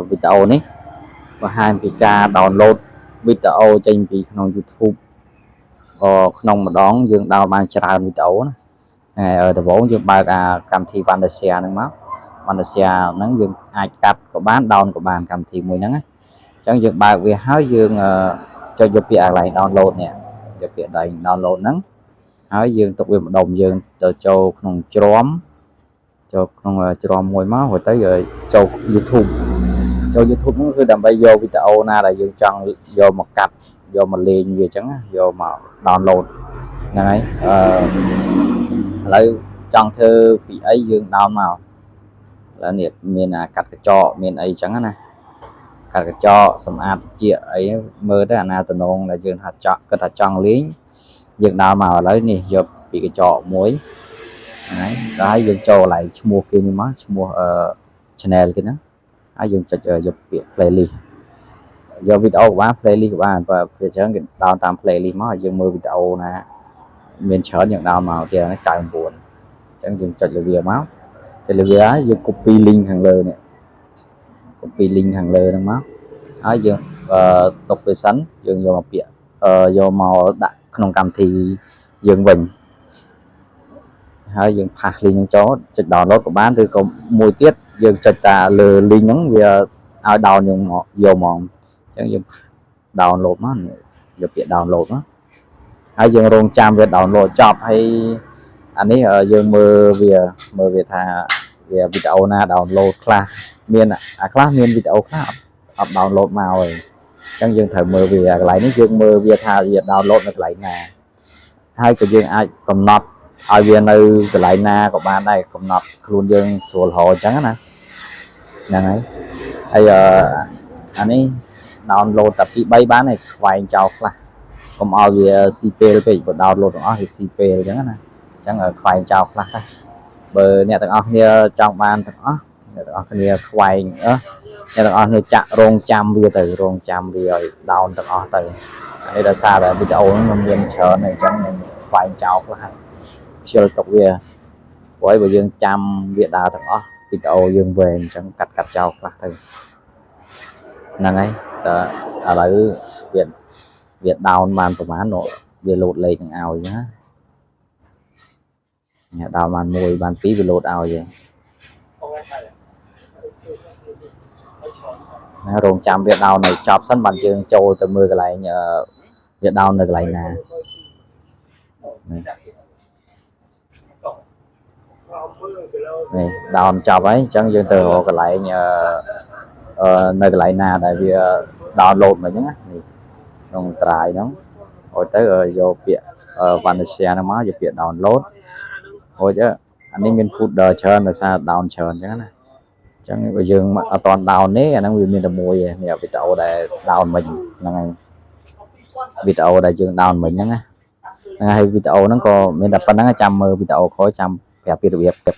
វីដេអូនេះបង្ហាញពីការ download វីដេអូចេញពីក្នុង YouTube ក្នុងម្ដងយើងដោនបានច្រើនវីដេអូណាដំបូងយើងបើកកម្មវិធី Vandasia ហ្នឹងមក Vandasia ហ្នឹងយើងអាចកាត់ក៏បាន down ក៏បានកម្មវិធីមួយហ្នឹងណាអញ្ចឹងយើងបើកវាហើយយើងចុចយកពាក្យ download នេះយកពាក្យ download ហ្នឹងហើយយើងទុកវាម្ដុំយើងទៅចូលក្នុងជ្រាំមួយមកrồi tới rồiចូល YouTube ហ្នឹងគឺដើម្បីយកវីដេអូណាដែលយើងចង់យកមកកាត់យកមកលេងវាអញ្ចឹងយកមក download ហ្នឹងហើយឥឡូវចង់ធ្វើពីអីយើង down មកឥឡូវនេះមានកាត់កញ្ចក់មានអីអញ្ចឹងណាកាត់កញ្ចក់សម្អាតត្រចៀកអីមើលទៅអាណាតំណងដែលយើងថាចង់គិតថាចង់លេងយើង down មកឥឡូវនេះយកពីកញ្ចក់មួយហ្នឹងហើយយើងចូលកន្លែងឈ្មោះគេនេះមកឈ្មោះchannel គេហ្នឹងហើយយើងចុចយកពាក្យ playlist យកវីដេអូក៏បាន playlist ក៏បានបើវាច្រើនគេ down តាម playlist មកយើងមើលវីដេអូណាមានច្រើនយើង down មកទៀតហ្នឹង99អញ្ចឹងយើងចុចលើវាមកចុចលើវាហើយយើង copy link ខាងលើនេះ copy link ខាងលើហ្នឹងមកហើយយើងទុកវាសិនយើងយកមកពាក្យយកមកដាក់ក្នុងកម្មវិធីយើងវិញហើយយើងផាស link ហ្នឹងចូលចុច download ក៏បានឬក៏មួយទៀតយើងចុចតាលើ link ហ្នឹងវាឲ្យ down យើងមកយកមកអញ្ចឹងយើង download មកយកពាក្យ download មកហើយយើងរងចាំវា download ចប់ហើយអានេះយើងមើលវាថាវាវីដេអូណា download ខ្លះមានខ្លះមានវីដេអូខ្លះអត់ download មកហើយអញ្ចឹងយើងត្រូវមើលវាកន្លែងនេះយើងមើលវាថាវា download នៅកន្លែងណាហើយក៏យើងអាចកំណត់ឲ្យវានៅកន្លែងណាក៏បានដែរកំណត់ខ្លួនយើងស្រួលរហអញ្ចឹងណាហ្នឹងហើយអានេះ download តែពី3បានហើយខ្វែងចោលខ្លះកុំឲ្យវាស៊ីពេលពេកបើ download ទាំងអស់វាស៊ីពេលអញ្ចឹងណាអញ្ចឹងខ្វែងចោលខ្លះដែរបើអ្នកទាំងអស់គ្នាចង់បានទាំងអស់អ្នកទាំងអស់គ្នាខ្វែងអ្នកទាំងអស់គ្នាចាក់រងចាំវាទៅរងចាំវាឲ្យ down ទាំងអស់ទៅអានេះដោយសារតែវីដេអូហ្នឹងមានច្រើនអញ្ចឹងខ្ញុំខ្វែងចោលខ្លះហើយខ្ជិលទុកវាព្រោះបើយើងចាំវាដើរទាំងអស់វីដេអូយើងវែងអញ្ចឹងកាត់ចោលខ្លះទៅហ្នឹងហើយតើឥឡូវវា down បានប្រហែលវាលោតលេខនឹងឲ្យណាញ៉ា down បាន1បាន2វាលោតឲ្យឯងណារងចាំវា down នៅចប់សិនបានយើងចូលទៅមើលកន្លែងវា down នៅកន្លែងណានេះ down ចប់ហើយអញ្ចឹងយើងទៅរកកន្លែងនៅកន្លែងណាដែលវា download មកអញ្ចឹងណានេះក្នុងត្រាយហ្នឹងហើយទៅយកពាក្យ Vandasia ហ្នឹងមកយកពាក្យ download ហូចអានេះមាន folder ច្រើនដោយសារ down ច្រើនអញ្ចឹងណាអញ្ចឹងបើយើងអត់តាន់ down ទេអាហ្នឹងវាមានតែមួយឯងនេះវីដេអូដែល down មិញហ្នឹងហើយវីដេអូដែលយើង down មិញហ្នឹងណាហើយវីដេអូហ្នឹងក៏មានតែប៉ុណ្្នឹងចាំមើលវីដេអូក្រោយចាំប្រាប់ពីរបៀប